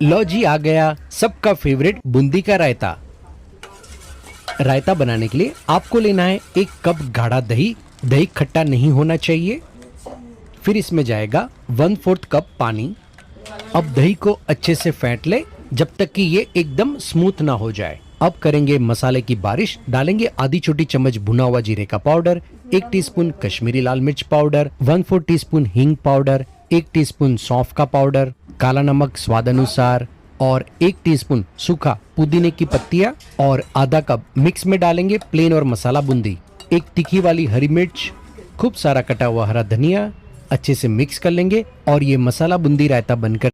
लो जी, आ गया सबका फेवरेट बूंदी का रायता। रायता बनाने के लिए आपको लेना है 1 कप गाढ़ा दही। दही खट्टा नहीं होना चाहिए। फिर इसमें जाएगा 1/4 कप पानी। अब दही को अच्छे से फेंट ले जब तक कि ये एकदम स्मूथ ना हो जाए। अब करेंगे मसाले की बारिश। डालेंगे आधी छोटी चम्मच भुना हुआ जीरे का पाउडर, 1 टीस्पून कश्मीरी लाल मिर्च पाउडर, 1/4 टीस्पून हींग पाउडर, 1 टीस्पून सौंफ का पाउडर, काला नमक स्वाद अनुसार और 1 टीस्पून सूखा पुदीने की पत्तियां और आधा कप मिक्स में डालेंगे प्लेन और मसाला बूंदी, 1 तीखी वाली हरी मिर्च, खूब सारा कटा हुआ हरा धनिया। अच्छे से मिक्स कर लेंगे और ये मसाला बूंदी रायता बनकर